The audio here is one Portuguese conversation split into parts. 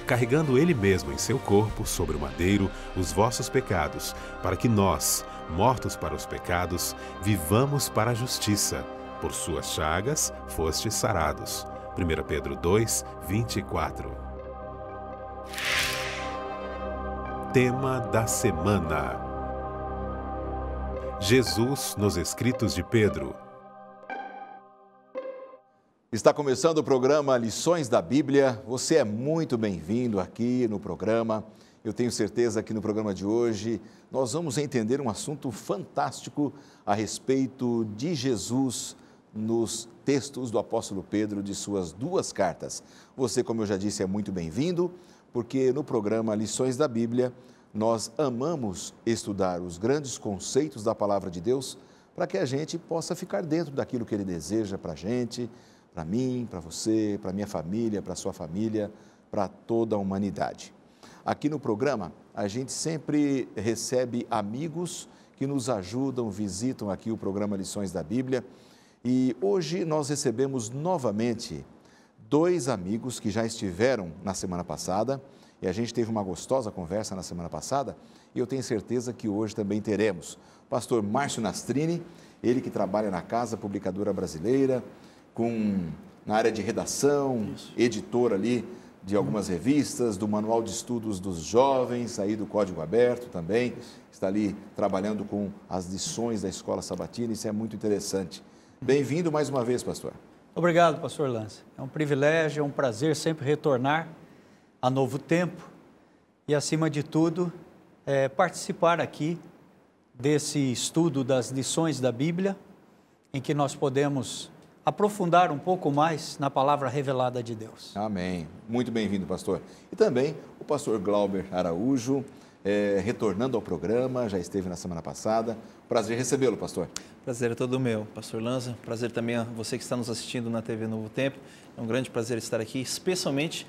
carregando Ele mesmo em seu corpo, sobre o madeiro, os vossos pecados, para que nós, mortos para os pecados, vivamos para a justiça. Por suas chagas fostes sarados. 1 Pedro 2, 24. Tema da semana: Jesus nos escritos de Pedro. Está começando o programa Lições da Bíblia. Você é muito bem-vindo aqui no programa. Eu tenho certeza que no programa de hoje nós vamos entender um assunto fantástico a respeito de Jesus nos textos do apóstolo Pedro de suas duas cartas. Você, como eu já disse, é muito bem-vindo, porque no programa Lições da Bíblia nós amamos estudar os grandes conceitos da palavra de Deus para que a gente possa ficar dentro daquilo que Ele deseja para a gente, para mim, para você, para minha família, para a sua família, para toda a humanidade. Aqui no programa, a gente sempre recebe amigos que nos ajudam, visitam aqui o programa Lições da Bíblia. E hoje nós recebemos novamente dois amigos que já estiveram na semana passada, e a gente teve uma gostosa conversa na semana passada, e eu tenho certeza que hoje também teremos. O pastor Márcio Nastrini, ele que trabalha na Casa Publicadora Brasileira, na área de redação, editor ali de algumas revistas, do Manual de Estudos dos Jovens, aí do Código Aberto também, está ali trabalhando com as lições da Escola Sabatina, isso é muito interessante. Bem-vindo mais uma vez, pastor. Obrigado, pastor Lance. É um privilégio, é um prazer sempre retornar a Novo Tempo e, acima de tudo, participar aqui desse estudo das lições da Bíblia, em que nós podemos aprofundar um pouco mais na palavra revelada de Deus. Amém. Muito bem-vindo, pastor. E também o pastor Glauber Araújo, retornando ao programa, já esteve na semana passada. Prazer recebê-lo, pastor. Prazer é todo meu, pastor Lanza. Prazer também a você que está nos assistindo na TV Novo Tempo. É um grande prazer estar aqui, especialmente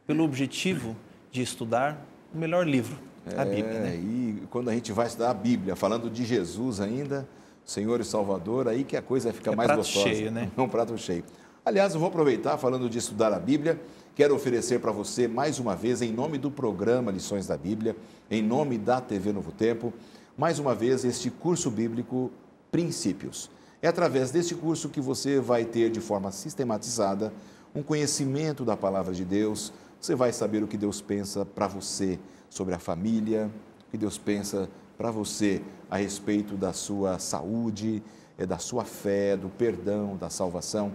pelo objetivo de estudar o melhor livro, a Bíblia, né? E quando a gente vai estudar a Bíblia, falando de Jesus ainda, Senhor e Salvador, aí que a coisa fica mais gostosa. Prato cheio, né? Um prato cheio. Aliás, eu vou aproveitar, falando de estudar a Bíblia, quero oferecer para você, mais uma vez, em nome do programa Lições da Bíblia, em nome da TV Novo Tempo, mais uma vez, este curso bíblico Princípios. É através deste curso que você vai ter, de forma sistematizada, um conhecimento da Palavra de Deus. Você vai saber o que Deus pensa para você sobre a família, o que Deus pensa para você a respeito da sua saúde, da sua fé, do perdão, da salvação.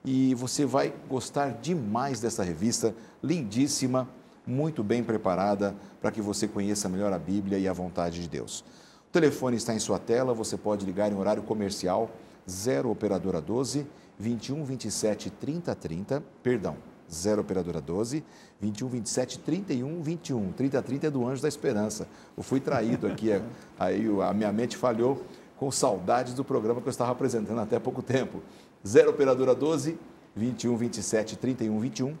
E você vai gostar demais dessa revista, lindíssima, muito bem preparada para que você conheça melhor a Bíblia e a vontade de Deus. O telefone está em sua tela, você pode ligar em horário comercial, 0 operadora 12 21 27 30 30, perdão, 0 operadora 12 21 27 31 21. 30 30 é do Anjo da Esperança. Eu fui traído aqui, aí a minha mente falhou com saudades do programa que eu estava apresentando até há pouco tempo. 0 operadora 12 21 27 31 21.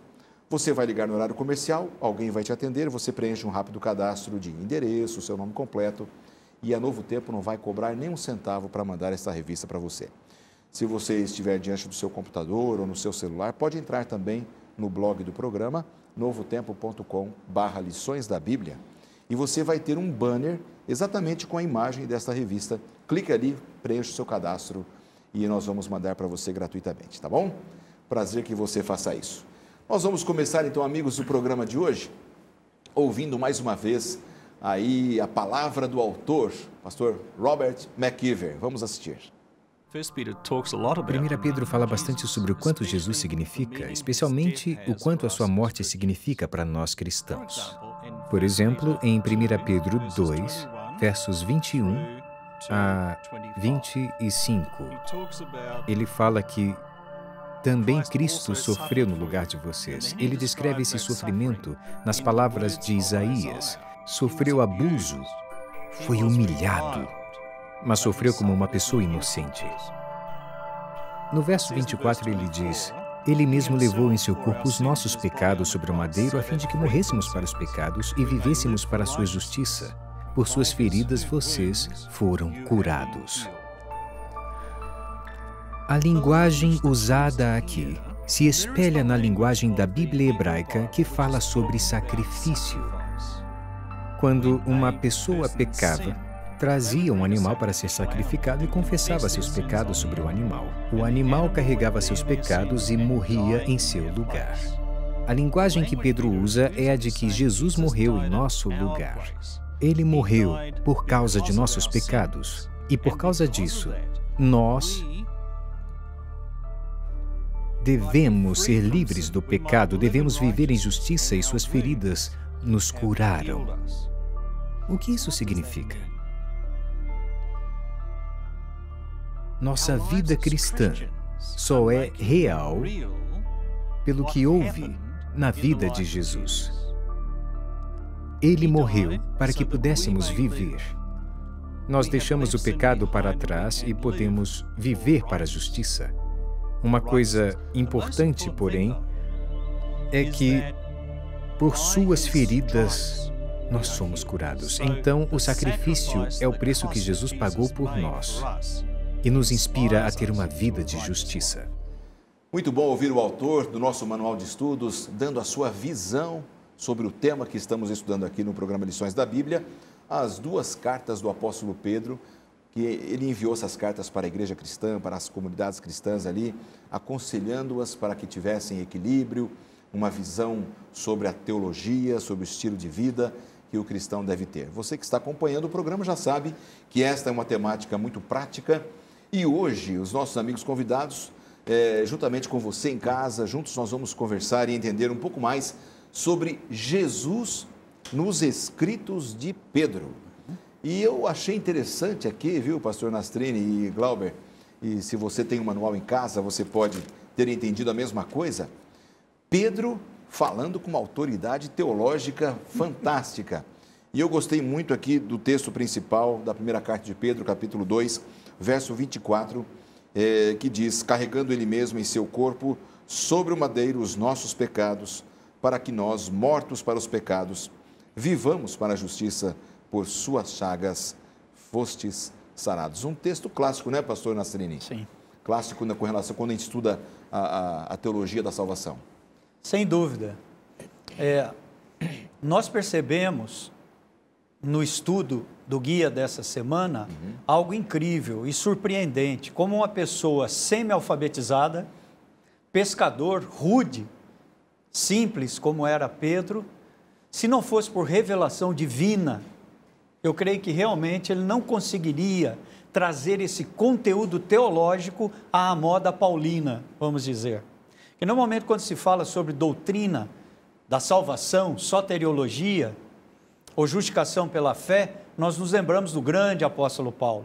Você vai ligar no horário comercial, alguém vai te atender, você preenche um rápido cadastro de endereço, seu nome completo, e a Novo Tempo não vai cobrar nem um centavo para mandar essa revista para você. Se você estiver diante do seu computador ou no seu celular, pode entrar também no blog do programa, novotempo.com/lições da Bíblia, e você vai ter um banner exatamente com a imagem desta revista. Clique ali, preencha o seu cadastro e nós vamos mandar para você gratuitamente, tá bom? Prazer que você faça isso. Nós vamos começar então, amigos, o programa de hoje, ouvindo mais uma vez aí a palavra do autor, pastor Robert McKeever. Vamos assistir. 1 Pedro fala bastante sobre o quanto Jesus significa, especialmente o quanto a sua morte significa para nós cristãos. Por exemplo, em 1 Pedro 2, versos 21 a 25, ele fala que também Cristo sofreu no lugar de vocês. Ele descreve esse sofrimento nas palavras de Isaías. Sofreu abuso, foi humilhado, mas sofreu como uma pessoa inocente. No verso 24 ele diz: Ele mesmo levou em seu corpo os nossos pecados sobre o madeiro, a fim de que morrêssemos para os pecados e vivêssemos para a sua justiça. Por suas feridas vocês foram curados. A linguagem usada aqui se espelha na linguagem da Bíblia hebraica que fala sobre sacrifício. Quando uma pessoa pecava, trazia um animal para ser sacrificado e confessava seus pecados sobre o animal. O animal carregava seus pecados e morria em seu lugar. A linguagem que Pedro usa é a de que Jesus morreu em nosso lugar. Ele morreu por causa de nossos pecados. E por causa disso, nós devemos ser livres do pecado, devemos viver em justiça e suas feridas nos curaram. O que isso significa? Nossa vida cristã só é real pelo que houve na vida de Jesus. Ele morreu para que pudéssemos viver. Nós deixamos o pecado para trás e podemos viver para a justiça. Uma coisa importante, porém, é que por suas feridas nós somos curados. Então, o sacrifício é o preço que Jesus pagou por nós e nos inspira a ter uma vida de justiça. Muito bom ouvir o autor do nosso manual de estudos dando a sua visão sobre o tema que estamos estudando aqui no programa Lições da Bíblia, as duas cartas do apóstolo Pedro, que ele enviou essas cartas para a igreja cristã, para as comunidades cristãs ali, aconselhando-as para que tivessem equilíbrio, uma visão sobre a teologia, sobre o estilo de vida que o cristão deve ter. Você que está acompanhando o programa já sabe que esta é uma temática muito prática e hoje os nossos amigos convidados, juntamente com você em casa, juntos nós vamos conversar e entender um pouco mais sobre Jesus nos escritos de Pedro. E eu achei interessante aqui, viu, pastor Nastrini e Glauber, e se você tem um manual em casa, você pode ter entendido a mesma coisa. Pedro falando com uma autoridade teológica fantástica. E eu gostei muito aqui do texto principal da primeira carta de Pedro, capítulo 2, verso 24, que diz: carregando ele mesmo em seu corpo sobre o madeiro os nossos pecados, para que nós, mortos para os pecados, vivamos para a justiça, por suas chagas fostes sarados. Um texto clássico, né, pastor Nastrini? Sim. Clássico com relação quando a gente estuda a teologia da salvação. Sem dúvida. Nós percebemos no estudo do guia dessa semana algo incrível e surpreendente, como uma pessoa semi-alfabetizada, pescador rude, simples como era Pedro, se não fosse por revelação divina, eu creio que realmente ele não conseguiria trazer esse conteúdo teológico à moda paulina, vamos dizer. Que normalmente quando se fala sobre doutrina da salvação, soteriologia ou justificação pela fé, nós nos lembramos do grande apóstolo Paulo.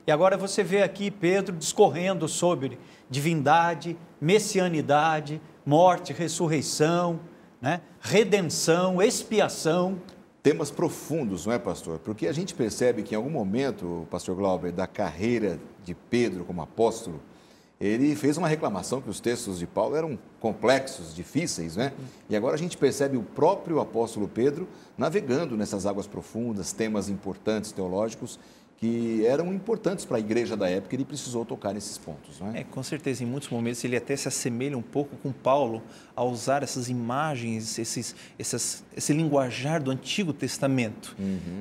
E agora você vê aqui Pedro discorrendo sobre divindade, messianidade, morte, ressurreição, né? Redenção, expiação. Temas profundos, não é, pastor? Porque a gente percebe que em algum momento, pastor Glauber, da carreira de Pedro como apóstolo, ele fez uma reclamação que os textos de Paulo eram complexos, difíceis, né? E agora a gente percebe o próprio apóstolo Pedro navegando nessas águas profundas, temas importantes teológicos que eram importantes para a igreja da época, ele precisou tocar nesses pontos, não é? Com certeza, em muitos momentos ele até se assemelha um pouco com Paulo a usar essas imagens, esse linguajar do Antigo Testamento.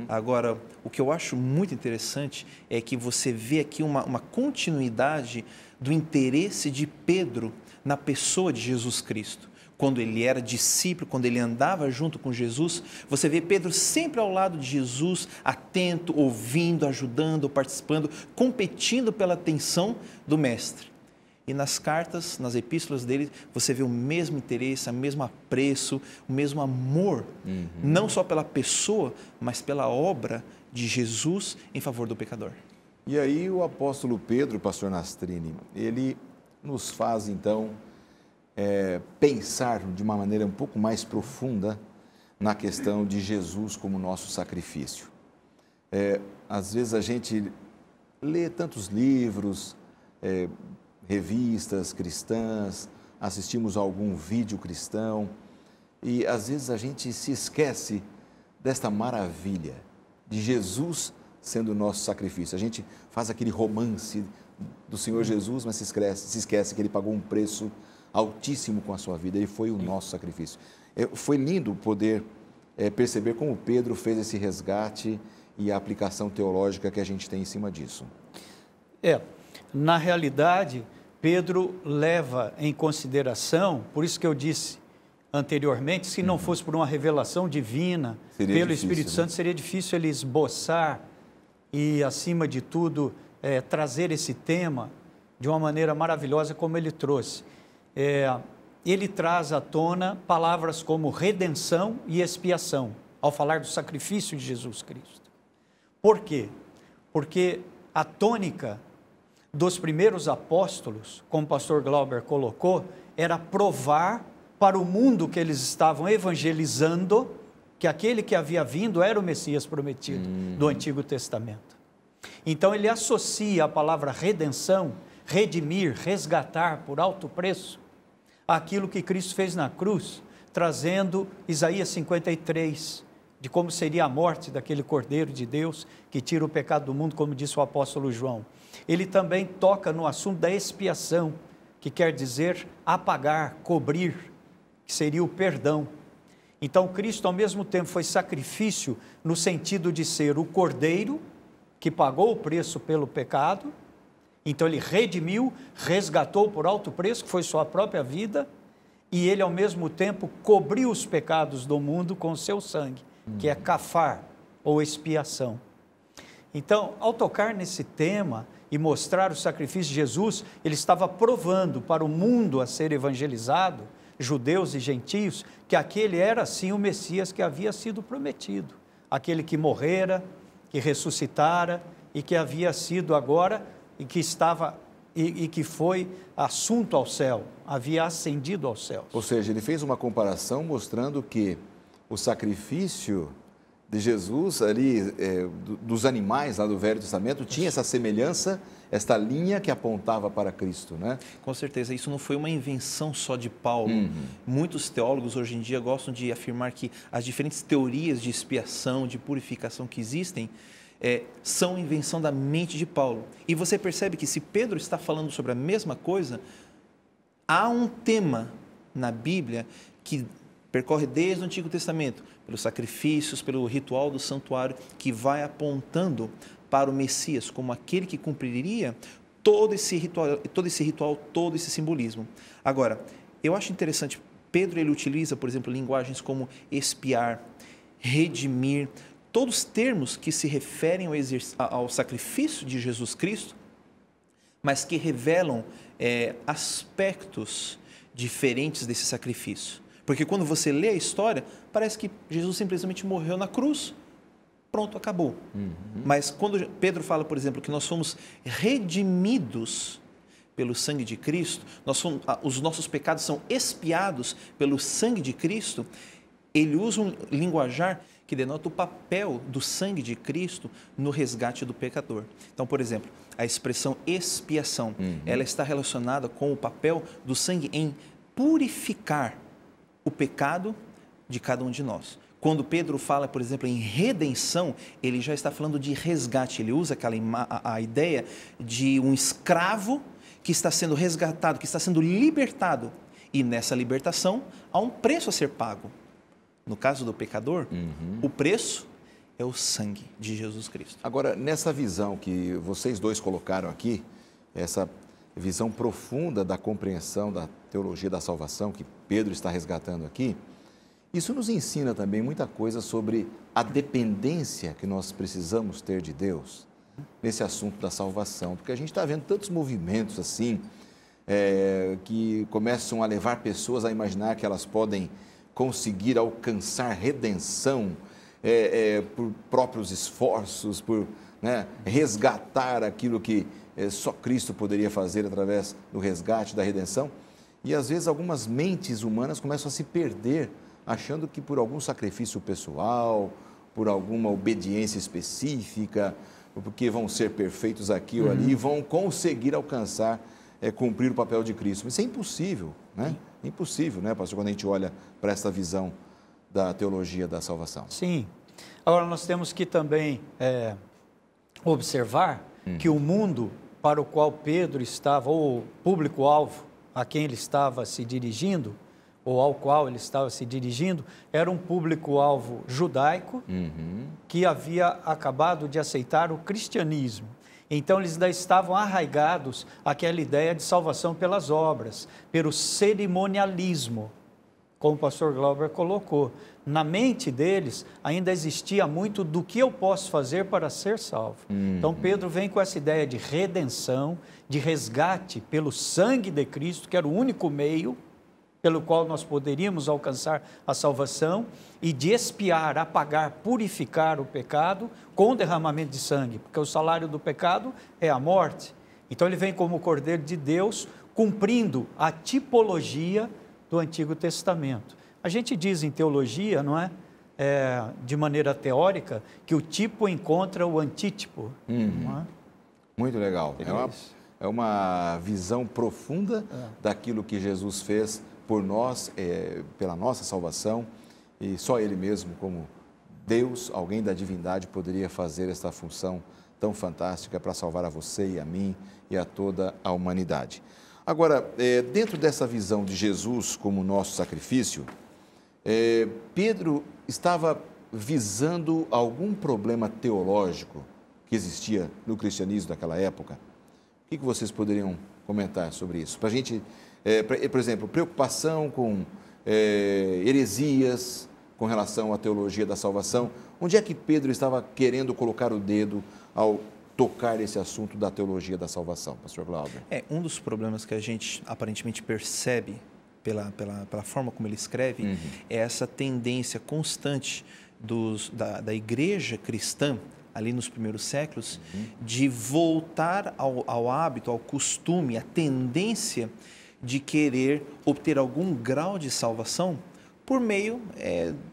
Agora, o que eu acho muito interessante é que você vê aqui uma continuidade do interesse de Pedro na pessoa de Jesus Cristo. Quando ele era discípulo, quando ele andava junto com Jesus, você vê Pedro sempre ao lado de Jesus, atento, ouvindo, ajudando, participando, competindo pela atenção do Mestre. E nas cartas, nas epístolas dele, você vê o mesmo interesse, o mesmo apreço, o mesmo amor, não só pela pessoa, mas pela obra de Jesus em favor do pecador. E aí o apóstolo Pedro, pastor Nastrini, ele nos faz então pensar de uma maneira um pouco mais profunda na questão de Jesus como nosso sacrifício. Às vezes a gente lê tantos livros, revistas cristãs, assistimos a algum vídeo cristão e às vezes a gente se esquece desta maravilha de Jesus sendo o nosso sacrifício. A gente faz aquele romance do Senhor Jesus, mas se esquece que Ele pagou um preço Altíssimo com a sua vida, Ele foi o nosso sacrifício. Foi lindo poder perceber como Pedro fez esse resgate e a aplicação teológica que a gente tem em cima disso. Na realidade, Pedro leva em consideração, por isso que eu disse anteriormente, se não fosse por uma revelação divina, pelo Espírito Santo, seria difícil ele esboçar e, acima de tudo, trazer esse tema de uma maneira maravilhosa como ele trouxe. Ele traz à tona palavras como redenção e expiação, ao falar do sacrifício de Jesus Cristo. Por quê? Porque a tônica dos primeiros apóstolos, como o pastor Glauber colocou, era provar para o mundo que eles estavam evangelizando que aquele que havia vindo era o Messias prometido do Antigo Testamento. Então ele associa a palavra redenção, redimir, resgatar por alto preço, aquilo que Cristo fez na cruz, trazendo Isaías 53, de como seria a morte daquele Cordeiro de Deus que tira o pecado do mundo, como disse o apóstolo João. Ele também toca no assunto da expiação, que quer dizer apagar, cobrir, que seria o perdão. Então Cristo ao mesmo tempo foi sacrifício no sentido de ser o Cordeiro que pagou o preço pelo pecado. Então ele redimiu, resgatou por alto preço, que foi sua própria vida, e ele ao mesmo tempo cobriu os pecados do mundo com o seu sangue, que é cafar ou expiação. Então, ao tocar nesse tema e mostrar o sacrifício de Jesus, ele estava provando para o mundo a ser evangelizado, judeus e gentios, que aquele era sim o Messias que havia sido prometido, aquele que morrera, que ressuscitara e que havia sido agora e que estava e que foi assunto ao céu, havia ascendido ao céu. Ou seja, ele fez uma comparação mostrando que o sacrifício de Jesus ali, dos animais lá do Velho Testamento, tinha essa semelhança, esta linha que apontava para Cristo, né? Com certeza, isso não foi uma invenção só de Paulo. Muitos teólogos hoje em dia gostam de afirmar que as diferentes teorias de expiação, de purificação que existem, são invenção da mente de Paulo. E você percebe que se Pedro está falando sobre a mesma coisa, há um tema na Bíblia que percorre desde o Antigo Testamento, pelos sacrifícios, pelo ritual do santuário, que vai apontando para o Messias como aquele que cumpriria todo esse ritual, todo esse simbolismo. Agora, eu acho interessante, Pedro ele utiliza, por exemplo, linguagens como expiar, redimir, todos termos que se referem ao sacrifício de Jesus Cristo, mas que revelam aspectos diferentes desse sacrifício. Porque quando você lê a história, parece que Jesus simplesmente morreu na cruz, pronto, acabou. Mas quando Pedro fala, por exemplo, que nós fomos redimidos pelo sangue de Cristo, os nossos pecados são expiados pelo sangue de Cristo, ele usa um linguajar que denota o papel do sangue de Cristo no resgate do pecador. Então, por exemplo, a expressão expiação, ela está relacionada com o papel do sangue em purificar o pecado de cada um de nós. Quando Pedro fala, por exemplo, em redenção, ele já está falando de resgate. Ele usa a ideia de um escravo que está sendo resgatado, que está sendo libertado. E nessa libertação, há um preço a ser pago. No caso do pecador, o preço é o sangue de Jesus Cristo. Agora, nessa visão que vocês dois colocaram aqui, essa visão profunda da compreensão da teologia da salvação que Pedro está resgatando aqui, isso nos ensina também muita coisa sobre a dependência que nós precisamos ter de Deus nesse assunto da salvação, porque a gente está vendo tantos movimentos assim, que começam a levar pessoas a imaginar que elas podem conseguir alcançar redenção por próprios esforços, por resgatar aquilo que só Cristo poderia fazer através do resgate, da redenção. E às vezes algumas mentes humanas começam a se perder, achando que por algum sacrifício pessoal, por alguma obediência específica, porque vão ser perfeitos aqui ou ali, vão conseguir alcançar, cumprir o papel de Cristo. Mas isso é impossível, né? Impossível, né, pastor, quando a gente olha para essa visão da teologia da salvação. Sim. Agora, nós temos que também observar que o mundo para o qual Pedro estava, ou o público-alvo a quem ele estava se dirigindo, ou ao qual ele estava se dirigindo, era um público-alvo judaico que havia acabado de aceitar o cristianismo. Então, eles ainda estavam arraigados àquela ideia de salvação pelas obras, pelo cerimonialismo, como o pastor Glauber colocou. Na mente deles ainda existia muito do que eu posso fazer para ser salvo. Então, Pedro vem com essa ideia de redenção, de resgate pelo sangue de Cristo, que era o único meio pelo qual nós poderíamos alcançar a salvação, e de expiar, apagar, purificar o pecado com o derramamento de sangue, porque o salário do pecado é a morte. Então ele vem como o Cordeiro de Deus, cumprindo a tipologia do Antigo Testamento. A gente diz em teologia, não é? De maneira teórica, que o tipo encontra o antítipo. Não é? Muito legal. É uma visão profunda daquilo que Jesus fez por nós, pela nossa salvação, e só Ele mesmo, como Deus, alguém da divindade, poderia fazer esta função tão fantástica para salvar a você e a mim e a toda a humanidade. Agora, dentro dessa visão de Jesus como nosso sacrifício, Pedro estava visando algum problema teológico que existia no cristianismo daquela época. O que vocês poderiam comentar sobre isso? Para a gente, por exemplo, preocupação com heresias com relação à teologia da salvação. Onde é que Pedro estava querendo colocar o dedo ao tocar esse assunto da teologia da salvação, pastor Glauber? Um dos problemas que a gente aparentemente percebe pela forma como ele escreve é essa tendência constante da igreja cristã, ali nos primeiros séculos, de voltar ao hábito, ao costume, à tendência de querer obter algum grau de salvação por meio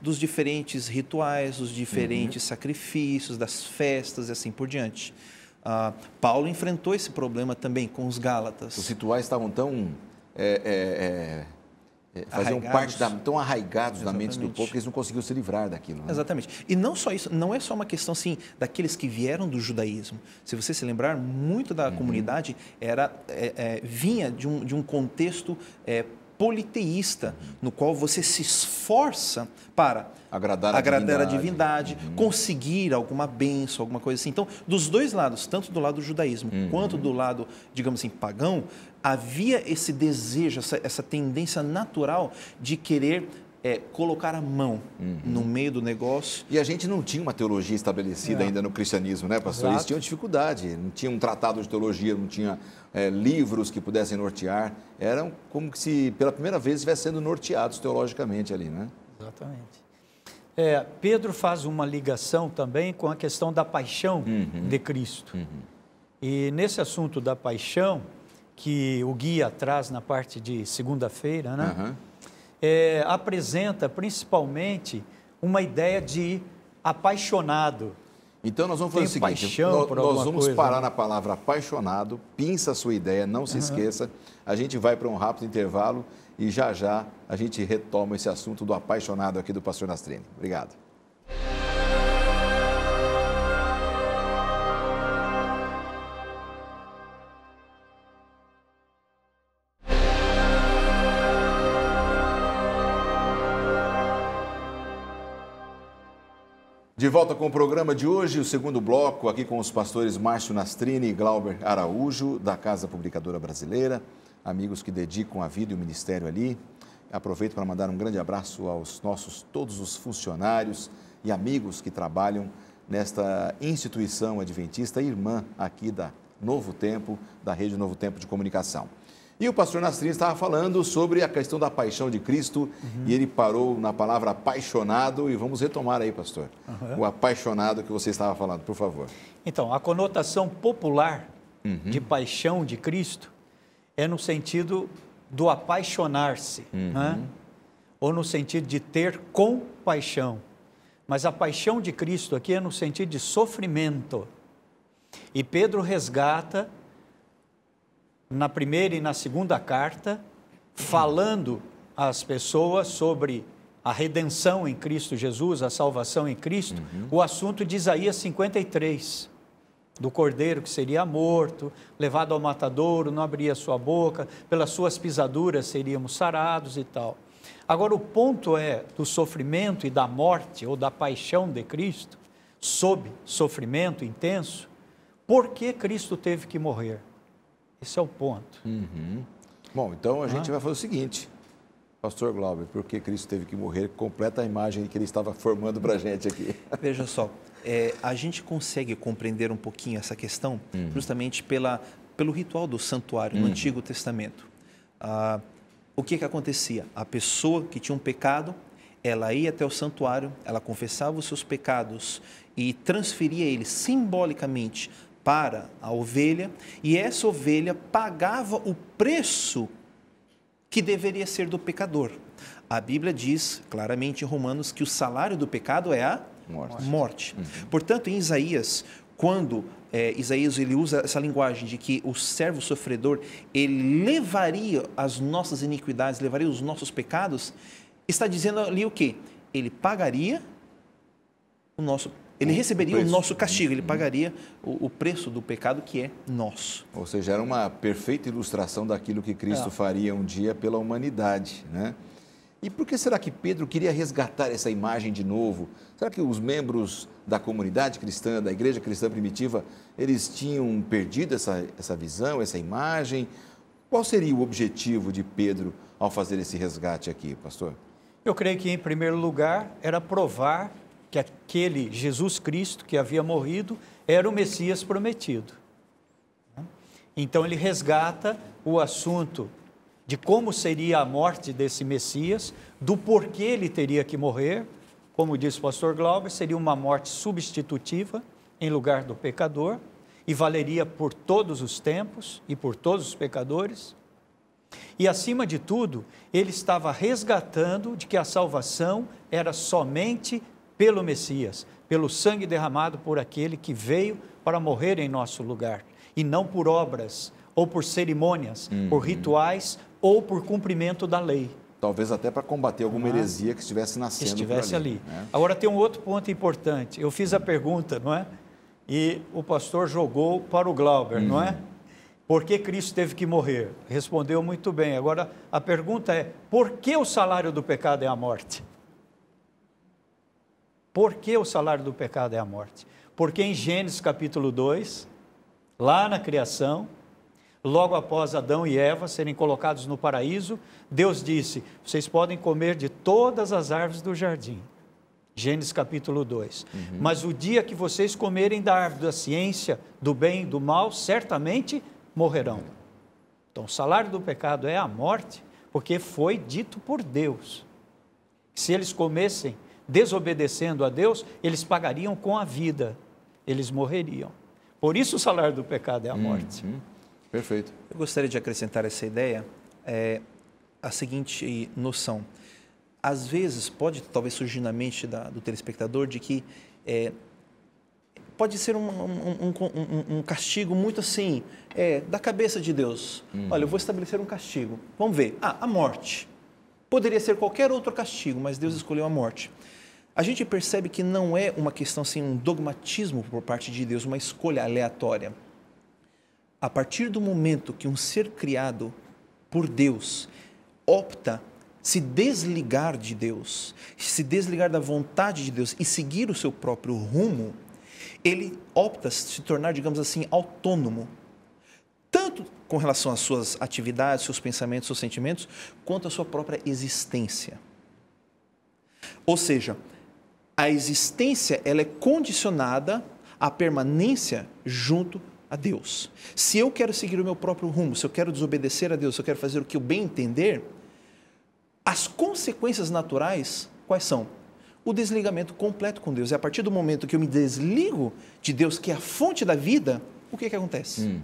dos diferentes rituais, dos diferentes sacrifícios, das festas e assim por diante. Paulo enfrentou esse problema também com os Gálatas. Os rituais estavam tão faziam parte tão arraigados na mente do povo que eles não conseguiam se livrar daquilo. Né? Exatamente. E não só isso, não é só uma questão assim daqueles que vieram do judaísmo. Se você se lembrar, muito da comunidade vinha de um contexto politeísta, no qual você se esforça para agradar a divindade, conseguir alguma bênção, alguma coisa assim. Então, dos dois lados, tanto do lado do judaísmo quanto do lado, digamos assim, pagão, havia esse desejo, essa tendência natural de querer colocar a mão no meio do negócio. E a gente não tinha uma teologia estabelecida ainda no cristianismo, né, pastor? Eles tinham dificuldade, não tinha um tratado de teologia, não tinha livros que pudessem nortear. Eram como que se pela primeira vez estivessem sendo norteados teologicamente ali, né? Exatamente. Pedro faz uma ligação também com a questão da paixão de Cristo. E nesse assunto da paixão, que o guia traz na parte de segunda-feira, né? Apresenta principalmente uma ideia de apaixonado. Então nós vamos fazer o seguinte, nós vamos parar na palavra apaixonado, pinça a sua ideia, não se esqueça, a gente vai para um rápido intervalo e já já a gente retoma esse assunto do apaixonado aqui do pastor Nastrini. Obrigado. De volta com o programa de hoje, o segundo bloco, aqui com os pastores Márcio Nastrini e Glauber Araújo, da Casa Publicadora Brasileira, amigos que dedicam a vida e o ministério ali. Aproveito para mandar um grande abraço aos todos os funcionários e amigos que trabalham nesta instituição adventista, irmã aqui da Novo Tempo, da Rede Novo Tempo de Comunicação. E o pastor Nastrini estava falando sobre a questão da paixão de Cristo e ele parou na palavra apaixonado e vamos retomar aí, pastor, o apaixonado que você estava falando, por favor. Então, a conotação popular de paixão de Cristo é no sentido do apaixonar-se, né? Ou no sentido de ter compaixão. Mas a paixão de Cristo aqui é no sentido de sofrimento. E Pedro resgata na primeira e na segunda carta, falando às pessoas sobre a redenção em Cristo Jesus, a salvação em Cristo, o assunto de Isaías 53. do cordeiro que seria morto, levado ao matadouro, não abria sua boca, pelas suas pisaduras seríamos sarados e tal. Agora, o ponto é do sofrimento e da morte, ou da paixão de Cristo, sob sofrimento intenso, por que Cristo teve que morrer? Esse é o ponto. Bom, então a gente vai fazer o seguinte, Pastor Glauber, por que Cristo teve que morrer? Completa a imagem que ele estava formando para a gente aqui. Veja só, a gente consegue compreender um pouquinho essa questão justamente pelo ritual do santuário no Antigo Testamento. O que acontecia? A pessoa que tinha um pecado, ela ia até o santuário, ela confessava os seus pecados e transferia eles simbolicamente para a ovelha, e essa ovelha pagava o preço que deveria ser do pecador. A Bíblia diz claramente em Romanos que o salário do pecado é a morte. Portanto, em Isaías, quando Isaías ele usa essa linguagem de que o servo sofredor, ele levaria as nossas iniquidades, levaria os nossos pecados, está dizendo ali o quê? Ele pagaria ele receberia o nosso castigo, ele pagaria o preço do pecado que é nosso. Ou seja, era uma perfeita ilustração daquilo que Cristo faria um dia pela humanidade, né? E por que será que Pedro queria resgatar essa imagem de novo? Será que os membros da comunidade cristã, da igreja cristã primitiva, eles tinham perdido essa visão, essa imagem? Qual seria o objetivo de Pedro ao fazer esse resgate aqui, pastor? Eu creio que, em primeiro lugar, era provar que aquele Jesus Cristo que havia morrido era o Messias prometido. Então, ele resgata o assunto de como seria a morte desse Messias, do porquê ele teria que morrer. Como disse o pastor Glauber, seria uma morte substitutiva em lugar do pecador e valeria por todos os tempos e por todos os pecadores. E, acima de tudo, ele estava resgatando de que a salvação era somente pelo Messias, pelo sangue derramado por aquele que veio para morrer em nosso lugar, e não por obras, ou por cerimônias, por rituais, ou por cumprimento da lei. Talvez até para combater alguma heresia que estivesse nascendo por ali. Né? Agora, tem um outro ponto importante. Eu fiz a pergunta, não é? E o pastor jogou para o Glauber, não é? Por que Cristo teve que morrer? Respondeu muito bem. Agora, a pergunta é, por que o salário do pecado é a morte? Por que o salário do pecado é a morte? Porque em Gênesis capítulo 2, lá na criação, logo após Adão e Eva serem colocados no paraíso, Deus disse, vocês podem comer de todas as árvores do jardim. Gênesis capítulo 2. Mas o dia que vocês comerem da árvore da ciência, do bem e do mal, certamente morrerão. Então, o salário do pecado é a morte, porque foi dito por Deus. Se eles comessem desobedecendo a Deus, eles pagariam com a vida, eles morreriam. Por isso o salário do pecado é a morte. Perfeito. Eu gostaria de acrescentar essa ideia, a seguinte noção. Às vezes, pode talvez surgir na mente do telespectador de que pode ser um castigo muito assim, da cabeça de Deus. Olha, eu vou estabelecer um castigo. Vamos ver. A morte. Poderia ser qualquer outro castigo, mas Deus escolheu a morte. A gente percebe que não é uma questão assim, um dogmatismo por parte de Deus, uma escolha aleatória. A partir do momento que um ser criado por Deus opta se desligar de Deus, se desligar da vontade de Deus e seguir o seu próprio rumo, ele opta se tornar, digamos assim, autônomo, tanto com relação às suas atividades, seus pensamentos, seus sentimentos, quanto à sua própria existência. Ou seja, a existência ela é condicionada à permanência junto a Deus. Se eu quero seguir o meu próprio rumo, se eu quero desobedecer a Deus, se eu quero fazer o que eu bem entender, as consequências naturais, quais são? O desligamento completo com Deus. E a partir do momento que eu me desligo de Deus, que é a fonte da vida, o que acontece?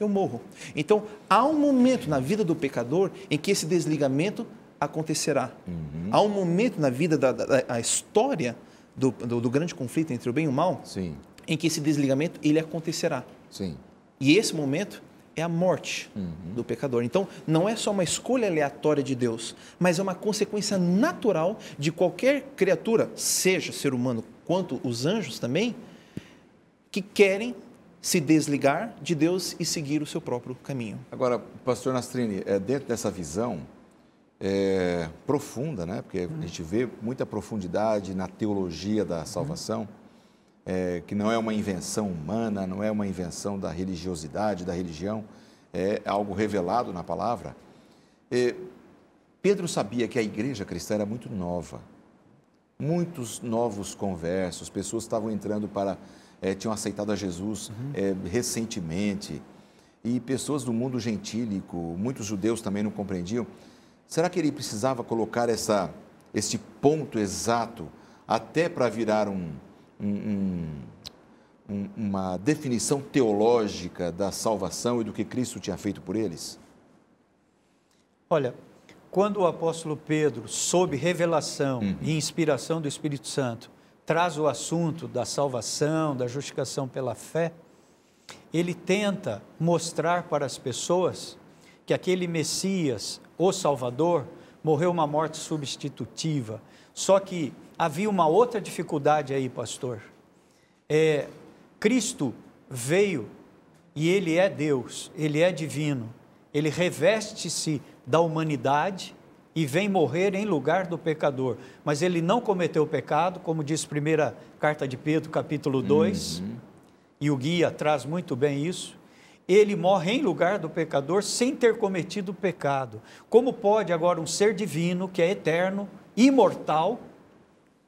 Eu morro. Então, há um momento na vida do pecador em que esse desligamento acontecerá. Há um momento na vida da história do grande conflito entre o bem e o mal, Sim. em que esse desligamento ele acontecerá. Sim. E esse momento é a morte do pecador. Então, não é só uma escolha aleatória de Deus, mas é uma consequência natural de qualquer criatura, seja ser humano quanto os anjos também, que querem se desligar de Deus e seguir o seu próprio caminho. Agora, pastor Nastrini, dentro dessa visão profunda, né? Porque a gente vê muita profundidade na teologia da salvação, que não é uma invenção humana, não é uma invenção da religiosidade, da religião, é algo revelado na palavra. Pedro sabia que a igreja cristã era muito nova, muitos novos conversos, pessoas estavam entrando tinham aceitado a Jesus recentemente, e pessoas do mundo gentílico, muitos judeus também não compreendiam. Será que ele precisava colocar esse ponto exato até para virar uma definição teológica da salvação e do que Cristo tinha feito por eles? Olha, quando o apóstolo Pedro, sob revelação e inspiração do Espírito Santo, traz o assunto da salvação, da justificação pela fé, ele tenta mostrar para as pessoas que aquele Messias, o Salvador, morreu uma morte substitutiva. Só que havia uma outra dificuldade aí, pastor. Cristo veio e Ele é Deus, Ele é divino, Ele reveste-se da humanidade e vem morrer em lugar do pecador. Mas Ele não cometeu pecado, como diz a primeira carta de Pedro, capítulo 2, e o guia traz muito bem isso. Ele morre em lugar do pecador sem ter cometido pecado. Como pode agora um ser divino, que é eterno, imortal,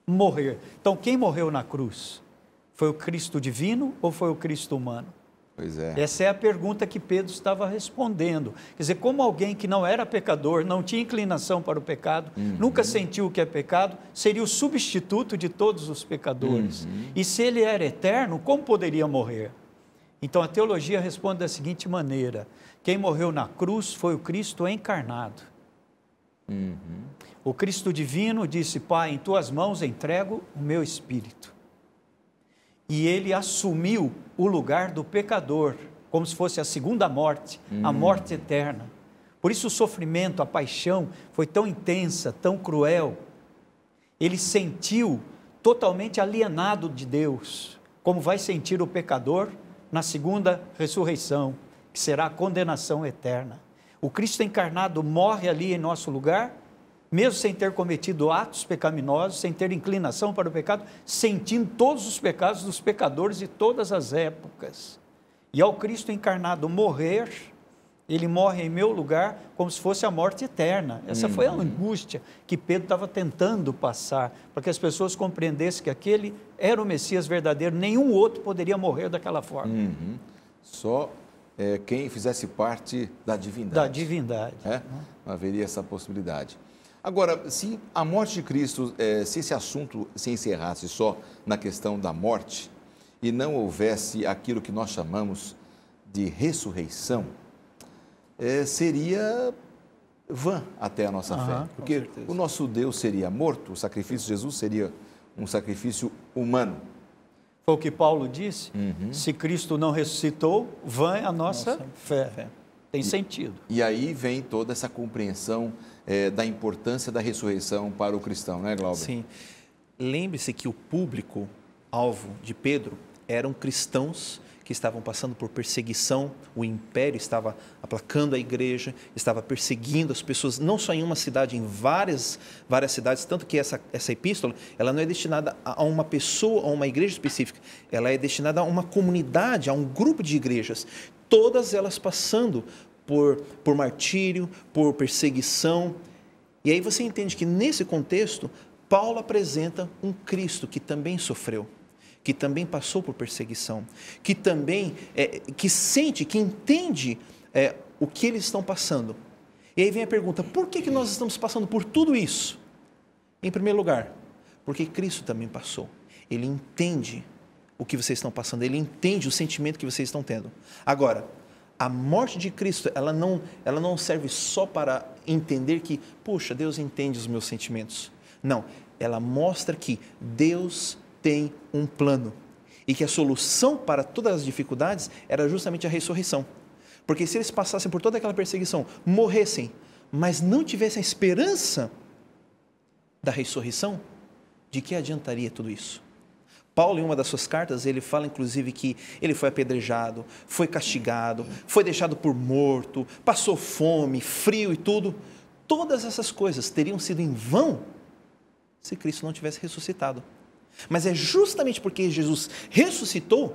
morrer? Então, quem morreu na cruz? Foi o Cristo divino ou foi o Cristo humano? Pois é. Essa é a pergunta que Pedro estava respondendo. Quer dizer, como alguém que não era pecador, não tinha inclinação para o pecado, nunca sentiu o que é pecado, seria o substituto de todos os pecadores. E se ele era eterno, como poderia morrer? Então a teologia responde da seguinte maneira: quem morreu na cruz foi o Cristo encarnado. O Cristo divino disse: Pai, em tuas mãos entrego o meu espírito. E ele assumiu o lugar do pecador, como se fosse a segunda morte, a morte eterna. Por isso o sofrimento, a paixão foi tão intensa, tão cruel. Ele sentiu totalmente alienado de Deus, como vai sentir o pecador na segunda ressurreição, que será a condenação eterna. O Cristo encarnado morre ali em nosso lugar, mesmo sem ter cometido atos pecaminosos, sem ter inclinação para o pecado, sentindo todos os pecados dos pecadores de todas as épocas. E ao Cristo encarnado morrer, ele morre em meu lugar como se fosse a morte eterna. Essa foi a angústia que Pedro estava tentando passar, para que as pessoas compreendessem que aquele era o Messias verdadeiro, nenhum outro poderia morrer daquela forma. Só quem fizesse parte da divindade. Da divindade. Não haveria essa possibilidade. Agora, se a morte de Cristo, se esse assunto se encerrasse só na questão da morte e não houvesse aquilo que nós chamamos de ressurreição, seria vã até a nossa fé. Porque o nosso Deus seria morto, o sacrifício de Jesus seria um sacrifício humano. Foi o que Paulo disse: se Cristo não ressuscitou, vã é a nossa fé. Tem sentido. E aí vem toda essa compreensão da importância da ressurreição para o cristão, né, Glauber? Sim. Lembre-se que o público-alvo de Pedro eram cristãos que estavam passando por perseguição, o império estava aplacando a igreja, estava perseguindo as pessoas, não só em uma cidade, em várias cidades, tanto que essa epístola, ela não é destinada a uma pessoa, a uma igreja específica, ela é destinada a uma comunidade, a um grupo de igrejas, todas elas passando por martírio, por perseguição. E aí você entende que nesse contexto, Paulo apresenta um Cristo que também sofreu, que também passou por perseguição, que também, que sente, que entende o que eles estão passando. E aí vem a pergunta: por que nós estamos passando por tudo isso? Em primeiro lugar, porque Cristo também passou. Ele entende o que vocês estão passando, ele entende o sentimento que vocês estão tendo. Agora, a morte de Cristo, ela não serve só para entender que, puxa, Deus entende os meus sentimentos. Não, ela mostra que Deus tem um plano e que a solução para todas as dificuldades era justamente a ressurreição. Porque se eles passassem por toda aquela perseguição, morressem, mas não tivessem a esperança da ressurreição, de que adiantaria tudo isso? Paulo, em uma das suas cartas, ele fala inclusive que ele foi apedrejado, foi castigado, foi deixado por morto, passou fome, frio e tudo. Todas essas coisas teriam sido em vão se Cristo não tivesse ressuscitado. Mas é justamente porque Jesus ressuscitou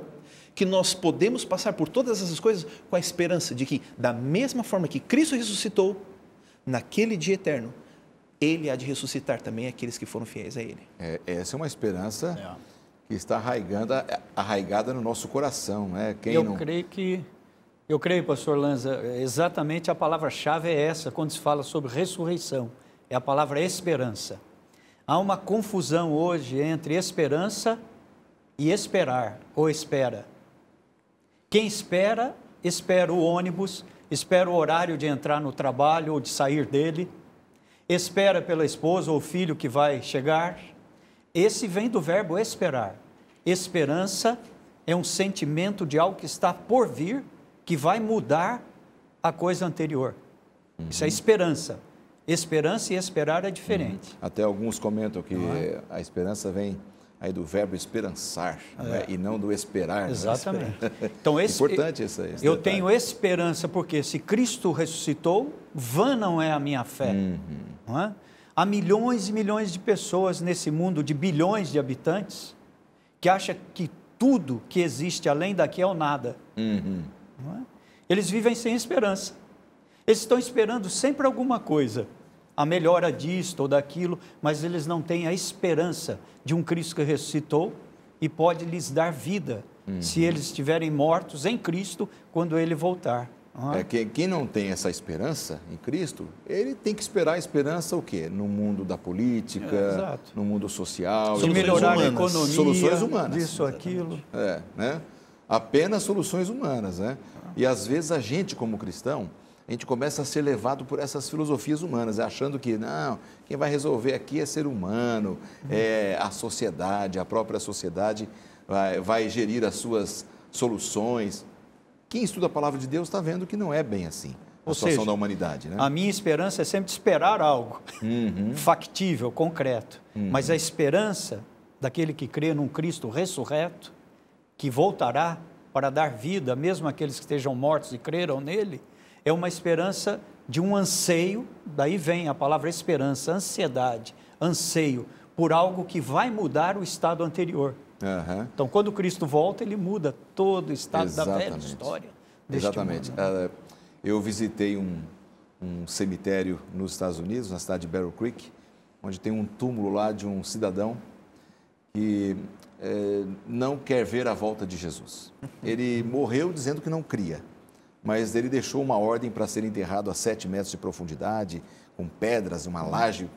que nós podemos passar por todas essas coisas com a esperança de que, da mesma forma que Cristo ressuscitou, naquele dia eterno, Ele há de ressuscitar também aqueles que foram fiéis a Ele. Essa é uma esperança que está arraigada no nosso coração, né? Eu creio, pastor Lanza, exatamente a palavra-chave é essa, quando se fala sobre ressurreição, é a palavra esperança. Há uma confusão hoje entre esperança e esperar, ou espera. Quem espera, espera o ônibus, espera o horário de entrar no trabalho ou de sair dele, espera pela esposa ou filho que vai chegar. Esse vem do verbo esperar. Esperança é um sentimento de algo que está por vir, que vai mudar a coisa anterior. Isso é esperança. Esperança e esperar é diferente. Até alguns comentam que a esperança vem aí do verbo esperançar, né? E não do esperar. Exatamente. Então, importante esse eu detalhe. tenho esperança porque se Cristo ressuscitou, vã não é a minha fé. Não é? Há milhões e milhões de pessoas nesse mundo de bilhões de habitantes que acham que tudo que existe além daqui é o nada. Não é? Eles vivem sem esperança. Eles estão esperando sempre alguma coisa, a melhora disto ou daquilo, mas eles não têm a esperança de um Cristo que ressuscitou e pode lhes dar vida, se eles estiverem mortos em Cristo quando Ele voltar. Quem não tem essa esperança em Cristo, ele tem que esperar a esperança o quê? No mundo da política, no mundo social. De melhorar a economia, soluções humanas. Disso, aquilo. Né? Apenas soluções humanas, né? E às vezes a gente, como cristão, a gente começa a ser levado por essas filosofias humanas, achando que, não, quem vai resolver aqui é ser humano, é a sociedade, a própria sociedade vai gerir as suas soluções. Quem estuda a palavra de Deus está vendo que não é bem assim a situação da humanidade, né? A minha esperança é sempre esperar algo factível, concreto. Mas a esperança daquele que crê num Cristo ressurreto, que voltará para dar vida, mesmo àqueles que estejam mortos e creram nele, é uma esperança de um anseio, daí vem a palavra esperança, ansiedade, anseio por algo que vai mudar o estado anterior. Então, quando Cristo volta, Ele muda todo o estado da velha história deste mundo, né? Eu visitei um cemitério nos Estados Unidos, na cidade de Battle Creek, onde tem um túmulo lá de um cidadão que não quer ver a volta de Jesus. Ele morreu dizendo que não cria, mas ele deixou uma ordem para ser enterrado a 7 metros de profundidade, com pedras, uma laje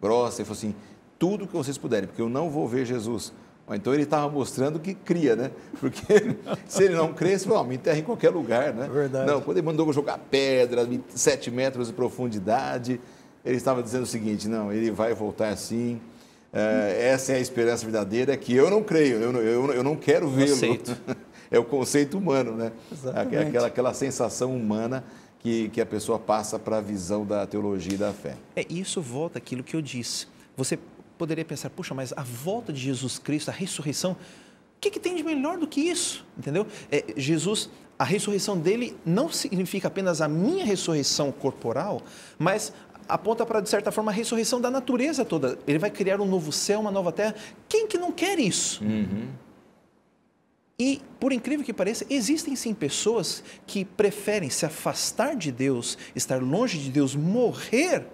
grossa, e falou assim, tudo que vocês puderem, porque eu não vou ver Jesus. Então ele estava mostrando que cria, né? Porque se ele não cresce, me enterra em qualquer lugar, né? Verdade. Não, quando ele mandou jogar pedra, 7 metros de profundidade, ele estava dizendo o seguinte, não, ele vai voltar assim, essa é a esperança verdadeira, que eu não creio, eu não quero vê-lo. É o conceito humano, né? Exatamente. Aquela sensação humana que a pessoa passa para a visão da teologia e da fé. Isso volta àquilo que eu disse. Você poderia pensar, puxa, mas a volta de Jesus Cristo, a ressurreição, o que tem de melhor do que isso? Entendeu? Jesus, a ressurreição dele não significa apenas a minha ressurreição corporal, mas aponta para, de certa forma, a ressurreição da natureza toda. Ele vai criar um novo céu, uma nova terra. Quem que não quer isso? E, por incrível que pareça, existem sim pessoas que preferem se afastar de Deus, estar longe de Deus, morrer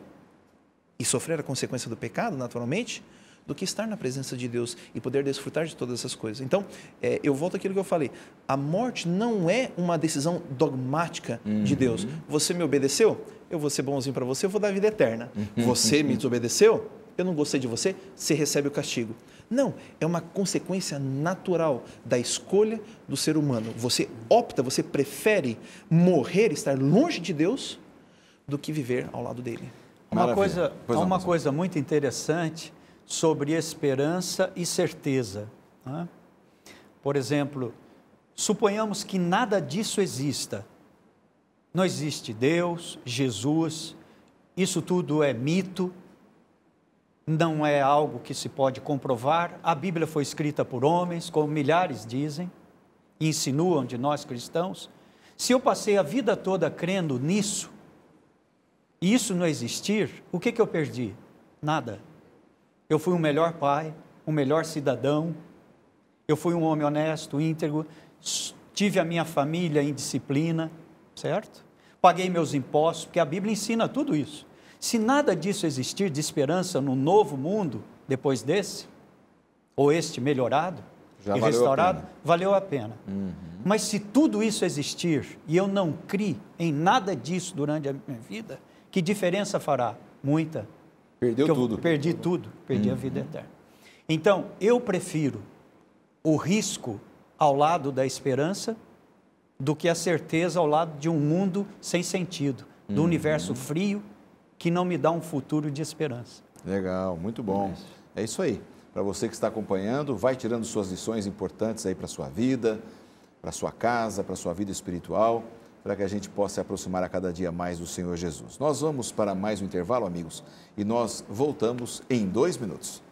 e sofrer a consequência do pecado, naturalmente, do que estar na presença de Deus e poder desfrutar de todas essas coisas. Então, eu volto àquilo que eu falei. A morte não é uma decisão dogmática de Deus. Você me obedeceu? Eu vou ser bonzinho para você, eu vou dar vida eterna. Você me desobedeceu? Eu não gostei de você? Você recebe o castigo. Não, é uma consequência natural da escolha do ser humano. Você opta, você prefere morrer, estar longe de Deus, do que viver ao lado dele. Uma coisa muito interessante sobre esperança e certeza. Né? Por exemplo, suponhamos que nada disso exista. Não existe Deus, Jesus, isso tudo é mito. não é algo que se pode comprovar. A Bíblia foi escrita por homens, como milhares dizem, e insinuam de nós cristãos. Se eu passei a vida toda crendo nisso, e isso não existir, o que eu perdi? Nada. Eu fui um melhor pai, um melhor cidadão, eu fui um homem honesto, íntegro, tive a minha família em disciplina, certo? Paguei meus impostos, porque a Bíblia ensina tudo isso. Se nada disso existir, de esperança no novo mundo, depois desse, ou este melhorado e restaurado, valeu a pena. Mas se tudo isso existir, e eu não criei em nada disso durante a minha vida, que diferença fará? Muita. Perdeu tudo. Perdi tudo, perdi a vida eterna. Então, eu prefiro o risco ao lado da esperança do que a certeza ao lado de um mundo sem sentido, do universo frio que não me dá um futuro de esperança. Legal, muito bom. É isso aí. Para você que está acompanhando, vai tirando suas lições importantes aí para a sua vida, para a sua casa, para a sua vida espiritual, para que a gente possa se aproximar a cada dia mais do Senhor Jesus. Nós vamos para mais um intervalo, amigos, e nós voltamos em 2 minutos.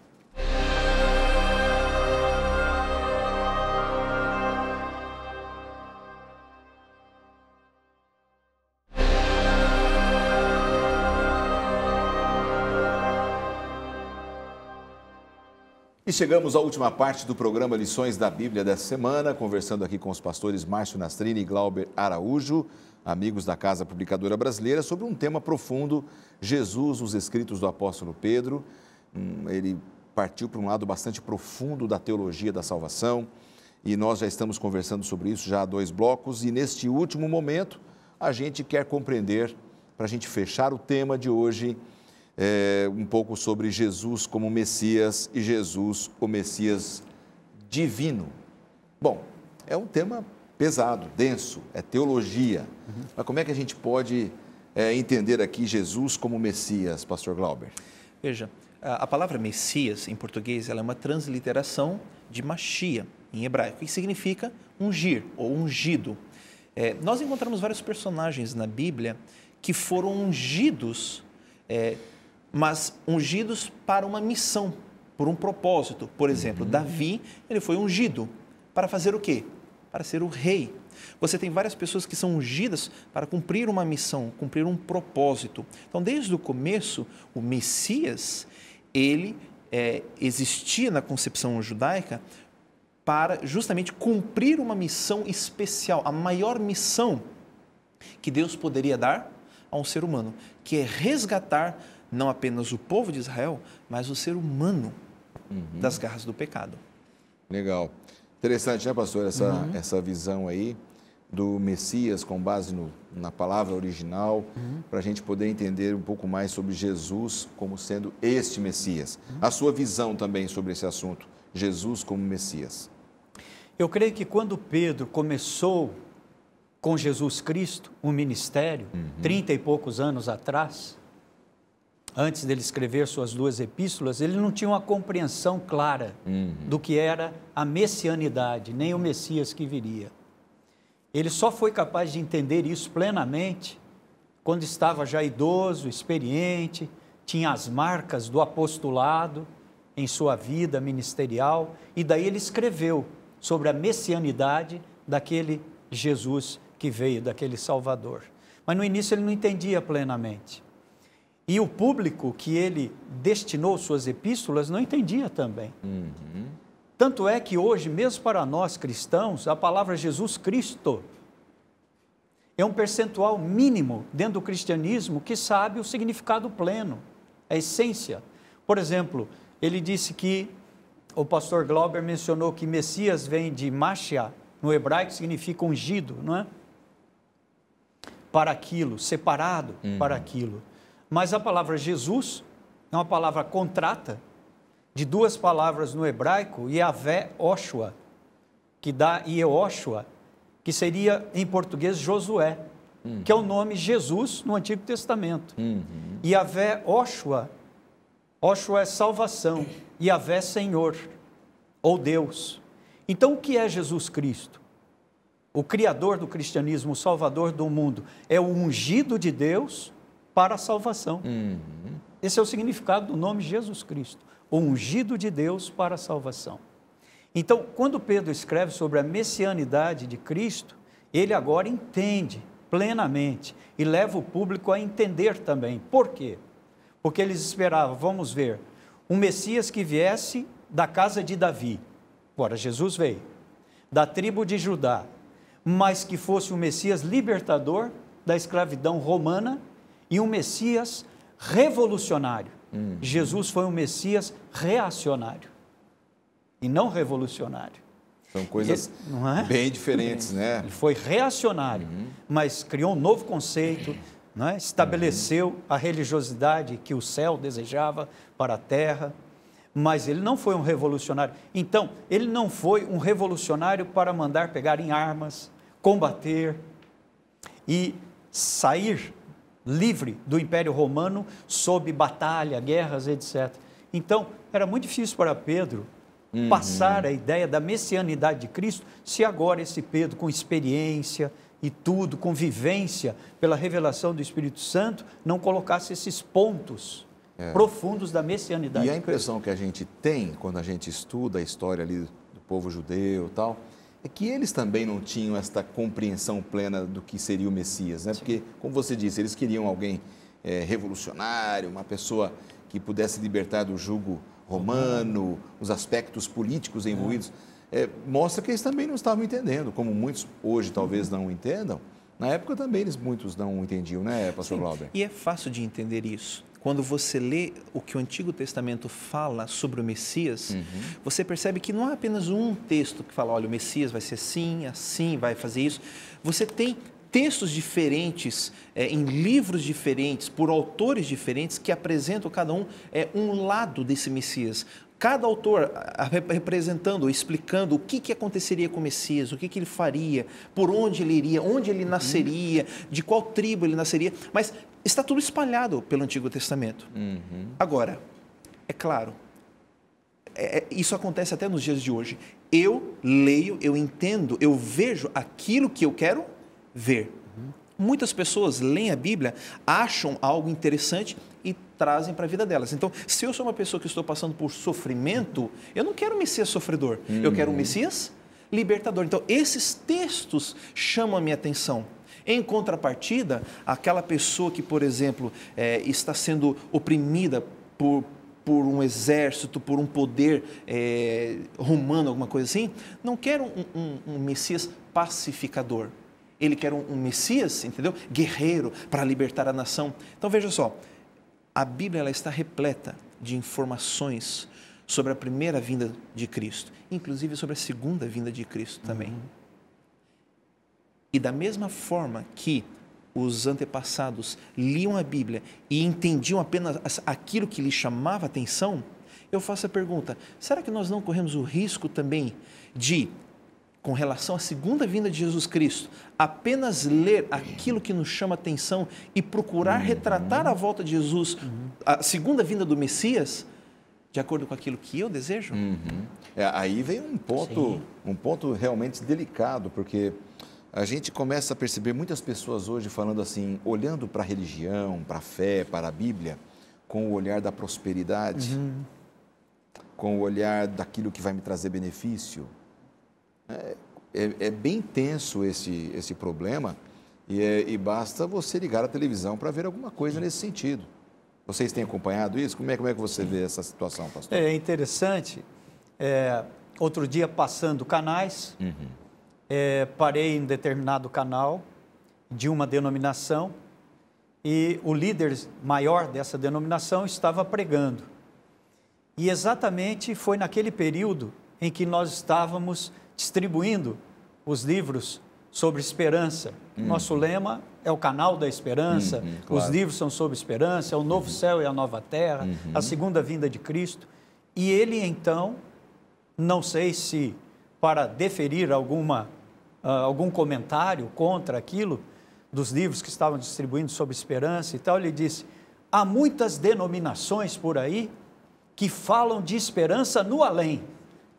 E chegamos à última parte do programa Lições da Bíblia dessa semana, conversando aqui com os pastores Márcio Nastrini e Glauber Araújo, amigos da Casa Publicadora Brasileira, sobre um tema profundo, Jesus, os escritos do apóstolo Pedro. Ele partiu para um lado bastante profundo da teologia da salvação e nós já estamos conversando sobre isso já há 2 blocos e neste último momento a gente quer compreender, para a gente fechar o tema de hoje, um pouco sobre Jesus como Messias e Jesus, o Messias divino. Bom, é um tema pesado, denso, é teologia. Mas como é que a gente pode entender aqui Jesus como Messias, pastor Glauber? Veja, a palavra Messias, em português, ela é uma transliteração de Machia, em hebraico, que significa ungir ou ungido. Nós encontramos vários personagens na Bíblia que foram ungidos, mas ungidos para uma missão, por um propósito. Por exemplo, Davi, ele foi ungido para fazer o quê? Para ser o rei. Você tem várias pessoas que são ungidas para cumprir uma missão, cumprir um propósito. Então, desde o começo, o Messias, ele existia na concepção judaica para justamente cumprir uma missão especial, a maior missão que Deus poderia dar a um ser humano, que é resgatar não apenas o povo de Israel, mas o ser humano das garras do pecado. Legal. Interessante, né, pastor, essa visão aí do Messias com base na palavra original, para a gente poder entender um pouco mais sobre Jesus como sendo este Messias. A sua visão também sobre esse assunto, Jesus como Messias. Eu creio que quando Pedro começou com Jesus Cristo, o ministério, 30 e poucos anos atrás, antes dele escrever suas 2 epístolas, ele não tinha uma compreensão clara do que era a messianidade, nem o Messias que viria. Ele só foi capaz de entender isso plenamente quando estava já idoso, experiente, tinha as marcas do apostolado em sua vida ministerial, e daí ele escreveu sobre a messianidade daquele Jesus que veio, daquele Salvador. Mas no início ele não entendia plenamente. E o público que ele destinou suas epístolas não entendia também. Tanto é que hoje, mesmo para nós cristãos, a palavra Jesus Cristo é um percentual mínimo dentro do cristianismo que sabe o significado pleno, a essência. Por exemplo, ele disse que, o pastor Glauber mencionou que Messias vem de Machia, no hebraico significa ungido, não é? Para aquilo, separado para aquilo. Mas a palavra Jesus é uma palavra contrata de 2 palavras no hebraico, Yahvé Oshua, que dá Yehoshua, que seria em português Josué, que é o nome Jesus no Antigo Testamento. Yahvé Oshua, Oshua é salvação, Yahvé Senhor, ou Deus. Então o que é Jesus Cristo? O Criador do cristianismo, o Salvador do mundo, é o ungido de Deus para a salvação. Esse é o significado do nome Jesus Cristo, o ungido de Deus para a salvação. Então, quando Pedro escreve sobre a messianidade de Cristo, ele agora entende plenamente e leva o público a entender também. Por quê? Porque eles esperavam, vamos ver, um Messias que viesse da casa de Davi. Agora, Jesus veio, da tribo de Judá, mas que fosse um Messias libertador da escravidão romana e um Messias revolucionário. Jesus foi um Messias reacionário e não revolucionário. São coisas bem diferentes, né? Ele foi reacionário, mas criou um novo conceito, não é? Estabeleceu a religiosidade que o céu desejava para a terra, mas ele não foi um revolucionário. Então, ele não foi um revolucionário para mandar pegar em armas, combater e sair livre do Império Romano sob batalha, guerras, etc. Então, era muito difícil para Pedro passar a ideia da messianidade de Cristo, se agora esse Pedro, com experiência e tudo, com vivência pela revelação do Espírito Santo, não colocasse esses pontos profundos da messianidade. E a impressão que a gente tem, quando a gente estuda a história ali do povo judeu e tal, é que eles também não tinham esta compreensão plena do que seria o Messias, né? Porque, como você disse, eles queriam alguém revolucionário, uma pessoa que pudesse libertar do jugo romano, os aspectos políticos envolvidos. Mostra que eles também não estavam entendendo, como muitos hoje talvez não entendam. Na época também muitos não entendiam, né, pastor Glauber? E é fácil de entender isso. Quando você lê o que o Antigo Testamento fala sobre o Messias, você percebe que não há apenas um texto que fala, olha, o Messias vai ser assim, assim, vai fazer isso. Você tem textos diferentes, em livros diferentes, por autores diferentes, que apresentam cada um um lado desse Messias. Cada autor representando, explicando o que aconteceria com o Messias, o que ele faria, por onde ele iria, onde ele nasceria, de qual tribo ele nasceria, mas está tudo espalhado pelo Antigo Testamento. Agora, é claro, isso acontece até nos dias de hoje. Eu leio, eu entendo, eu vejo aquilo que eu quero ver. Muitas pessoas leem a Bíblia, acham algo interessante e trazem para a vida delas. Então, se eu sou uma pessoa que estou passando por sofrimento, eu não quero um Messias sofredor, eu quero um Messias libertador. Então, esses textos chamam a minha atenção. Em contrapartida, aquela pessoa que, por exemplo, está sendo oprimida por um exército, por um poder romano, alguma coisa assim, não quer um Messias pacificador. Ele quer um Messias, entendeu? Guerreiro, para libertar a nação. Então, veja só, a Bíblia ela está repleta de informações sobre a primeira vinda de Cristo, inclusive sobre a segunda vinda de Cristo também. E da mesma forma que os antepassados liam a Bíblia e entendiam apenas aquilo que lhes chamava a atenção, eu faço a pergunta, será que nós não corremos o risco também de, com relação à segunda vinda de Jesus Cristo, apenas ler aquilo que nos chama a atenção e procurar retratar a volta de Jesus, a segunda vinda do Messias, de acordo com aquilo que eu desejo? Aí vem um ponto realmente delicado, porque a gente começa a perceber muitas pessoas hoje falando assim, olhando para a religião, para a fé, para a Bíblia, com o olhar da prosperidade, com o olhar daquilo que vai me trazer benefício. É bem tenso esse problema e basta você ligar a televisão para ver alguma coisa nesse sentido. Vocês têm acompanhado isso? Como é que você vê essa situação, pastor? É interessante. Outro dia, passando canais, parei em determinado canal de uma denominação e o líder maior dessa denominação estava pregando. E exatamente foi naquele período em que nós estávamos distribuindo os livros sobre esperança. Nosso lema é o canal da esperança, claro. Os livros são sobre esperança, é o novo céu e a nova terra, a segunda vinda de Cristo. E ele então, não sei se para deferir algum comentário contra aquilo, dos livros que estavam distribuindo sobre esperança e tal, ele disse, há muitas denominações por aí que falam de esperança no além,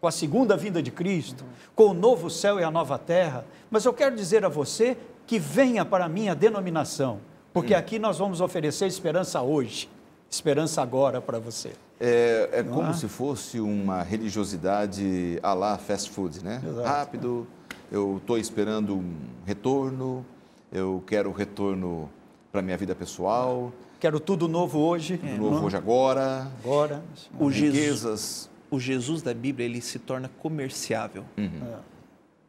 com a segunda vinda de Cristo, com o novo céu e a nova terra, mas eu quero dizer a você que venha para a minha denominação, porque aqui nós vamos oferecer esperança hoje, esperança agora para você. É como se fosse uma religiosidade à la fast food, né? Exato. Rápido, eu estou esperando um retorno, eu quero retorno para a minha vida pessoal. Quero tudo novo hoje. Tudo novo hoje agora. Agora. Riquezas. O Jesus da Bíblia, ele se torna comerciável.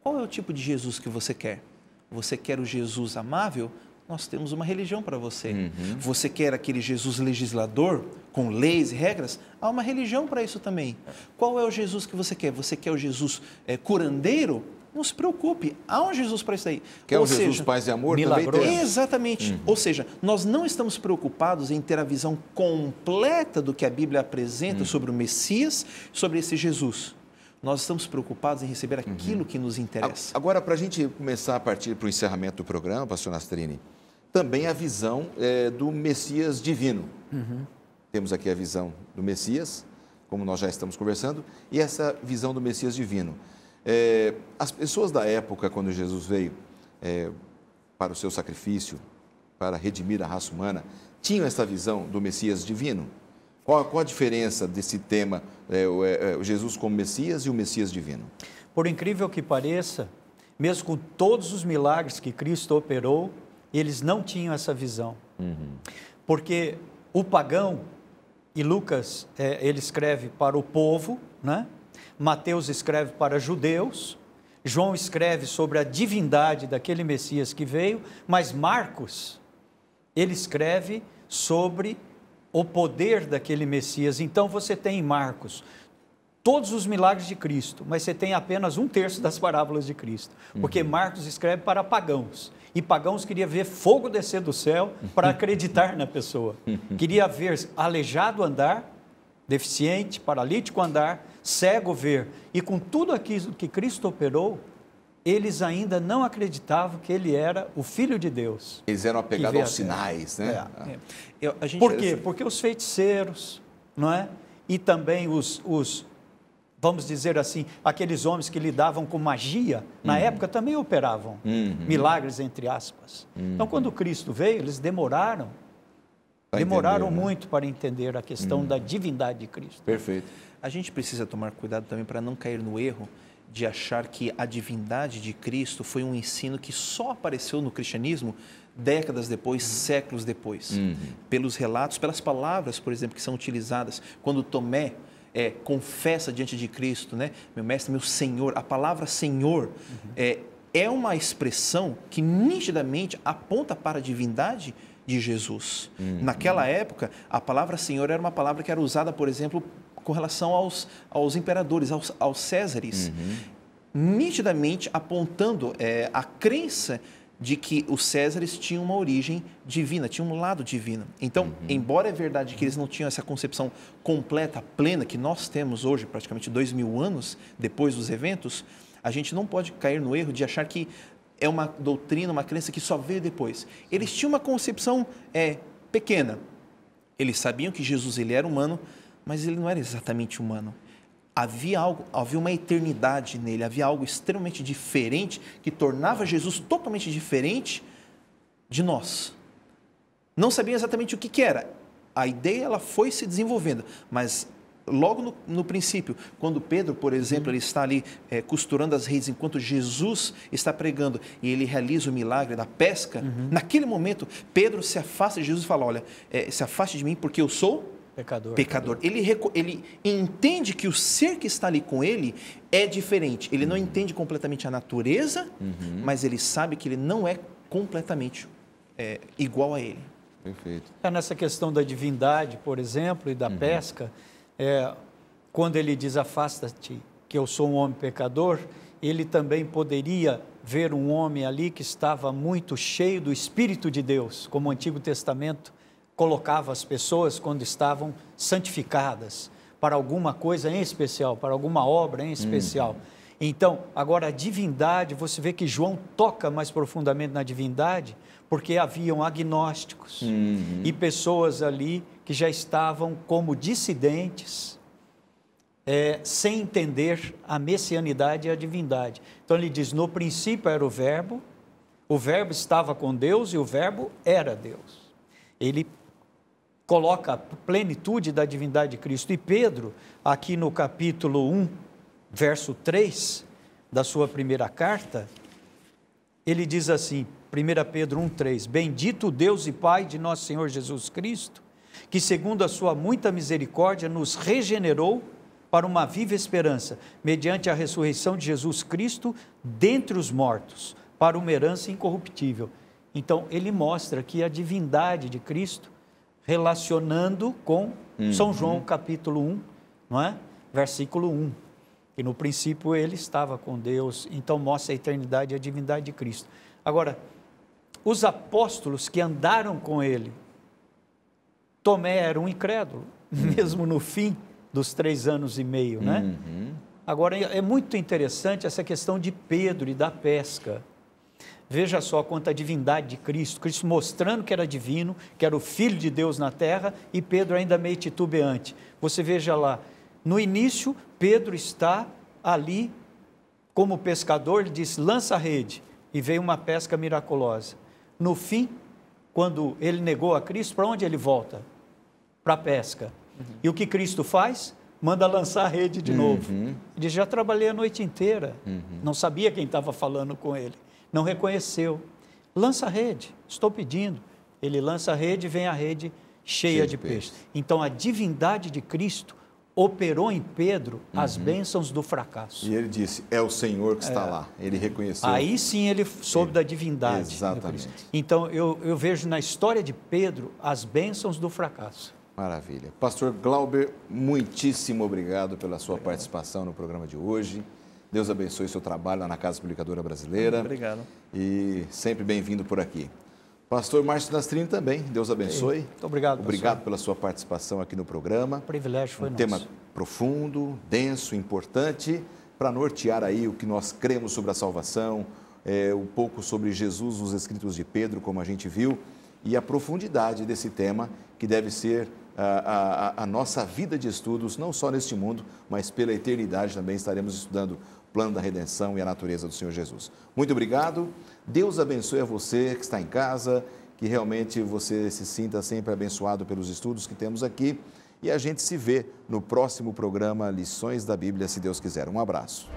Qual é o tipo de Jesus que você quer? Você quer o Jesus amável? Nós temos uma religião para você. Você quer aquele Jesus legislador, com leis e regras? Há uma religião para isso também. Qual é o Jesus que você quer? Você quer o Jesus curandeiro? Não se preocupe, há um Jesus para isso aí. Quer o Jesus paz e amor? milagroso. Também tem. Exatamente. Ou seja, nós não estamos preocupados em ter a visão completa do que a Bíblia apresenta sobre o Messias, sobre esse Jesus. Nós estamos preocupados em receber aquilo que nos interessa. Agora, para a gente começar a partir para o encerramento do programa, pastor Nastrini, também a visão do Messias divino. Temos aqui a visão do Messias, como nós já estamos conversando, e essa visão do Messias divino. As pessoas da época, quando Jesus veio para o seu sacrifício, para redimir a raça humana, tinham essa visão do Messias divino? Qual a diferença desse tema, o Jesus como Messias e o Messias divino? Por incrível que pareça, mesmo com todos os milagres que Cristo operou, eles não tinham essa visão. Porque o pagão, e Lucas, ele escreve para o povo, né? Mateus escreve para judeus, João escreve sobre a divindade daquele Messias que veio, mas Marcos, ele escreve sobre o poder daquele Messias. Então você tem em Marcos todos os milagres de Cristo, mas você tem apenas 1/3 das parábolas de Cristo, porque Marcos escreve para pagãos, e pagãos queria ver fogo descer do céu para acreditar na pessoa, queria ver aleijado andar, deficiente, paralítico andar, cego ver, e com tudo aquilo que Cristo operou, eles ainda não acreditavam que ele era o Filho de Deus. Eles eram apegados aos sinais, né? Por quê? Porque os feiticeiros, não é? E também vamos dizer assim, aqueles homens que lidavam com magia, na época também operavam milagres, entre aspas. Então, quando Cristo veio, eles demoraram muito para entender a questão da divindade de Cristo. Perfeito. A gente precisa tomar cuidado também para não cair no erro de achar que a divindade de Cristo foi um ensino que só apareceu no cristianismo décadas depois, séculos depois. Pelos relatos, pelas palavras, por exemplo, que são utilizadas. Quando Tomé confessa diante de Cristo, né? Meu mestre, meu Senhor, a palavra Senhor é uma expressão que nitidamente aponta para a divindade de Jesus. Naquela época, a palavra Senhor era uma palavra que era usada, por exemplo, com relação aos imperadores, aos Césares, nitidamente apontando a crença de que os Césares tinham uma origem divina, tinham um lado divino. Então, embora é verdade que eles não tinham essa concepção completa, plena, que nós temos hoje, praticamente 2000 anos depois dos eventos, a gente não pode cair no erro de achar que é uma doutrina, uma crença que só veio depois. Eles tinham uma concepção pequena. Eles sabiam que Jesus ele era humano, mas ele não era exatamente humano. Havia uma eternidade nele, havia algo extremamente diferente que tornava Jesus totalmente diferente de nós. Não sabia exatamente o que era. A ideia ela foi se desenvolvendo, mas logo no princípio, quando Pedro, por exemplo, ele está ali costurando as redes enquanto Jesus está pregando e ele realiza o milagre da pesca, naquele momento Pedro se afasta de Jesus e fala, olha, se afaste de mim porque eu sou pecador. Ele entende que o ser que está ali com ele é diferente. Ele não entende completamente a natureza, mas ele sabe que ele não é completamente igual a ele. Perfeito. Nessa questão da divindade, por exemplo, e da pesca, quando ele diz afasta-te, que eu sou um homem pecador, ele também poderia ver um homem ali que estava muito cheio do Espírito de Deus, como o Antigo Testamento colocava as pessoas quando estavam santificadas para alguma coisa em especial, para alguma obra em especial. Então, agora a divindade, você vê que João toca mais profundamente na divindade, porque haviam agnósticos e pessoas ali que já estavam como dissidentes, sem entender a messianidade e a divindade. Então ele diz, no princípio era o verbo estava com Deus e o verbo era Deus. Ele coloca a plenitude da divindade de Cristo. E Pedro, aqui no capítulo 1, verso 3 da sua primeira carta, ele diz assim, 1 Pedro 1,3: Bendito Deus e Pai de nosso Senhor Jesus Cristo, que segundo a sua muita misericórdia nos regenerou para uma viva esperança, mediante a ressurreição de Jesus Cristo dentre os mortos, para uma herança incorruptível. Então, ele mostra aqui a divindade de Cristo, relacionando com São João capítulo 1, não é? Versículo 1, que no princípio ele estava com Deus, então mostra a eternidade e a divindade de Cristo. Agora, os apóstolos que andaram com ele, Tomé era um incrédulo, mesmo no fim dos 3 anos e meio, né? Agora, é muito interessante essa questão de Pedro e da pesca. Veja só quanto a divindade de Cristo, Cristo mostrando que era divino, que era o Filho de Deus na terra, e Pedro ainda meio titubeante. Você veja lá, no início, Pedro está ali como pescador, ele diz, lança a rede, e veio uma pesca miraculosa. No fim, quando ele negou a Cristo, para onde ele volta? Para a pesca. E o que Cristo faz? Manda lançar a rede de novo. Ele diz, já trabalhei a noite inteira, não sabia quem estava falando com ele. Não reconheceu. Lança a rede, estou pedindo. Ele lança a rede e vem a rede cheia de peixe. Então, a divindade de Cristo operou em Pedro as bênçãos do fracasso. E ele disse, é o Senhor que está lá. Ele reconheceu. Aí sim ele soube da divindade. Exatamente. Então, eu vejo na história de Pedro as bênçãos do fracasso. Maravilha. Pastor Glauber, muitíssimo obrigado pela sua participação no programa de hoje. Deus abençoe o seu trabalho lá na Casa Publicadora Brasileira. Obrigado. E sempre bem-vindo por aqui. Pastor Márcio Nastrini também, Deus abençoe. Muito obrigado, Obrigado pela sua participação aqui no programa. O privilégio foi nosso. Tema profundo, denso, importante, para nortear aí o que nós cremos sobre a salvação, um pouco sobre Jesus nos escritos de Pedro, como a gente viu, e a profundidade desse tema, que deve ser a nossa vida de estudos, não só neste mundo, mas pela eternidade também estaremos estudando o plano da redenção e a natureza do Senhor Jesus. Muito obrigado. Deus abençoe a você que está em casa, que realmente você se sinta sempre abençoado pelos estudos que temos aqui. E a gente se vê no próximo programa Lições da Bíblia, se Deus quiser. Um abraço.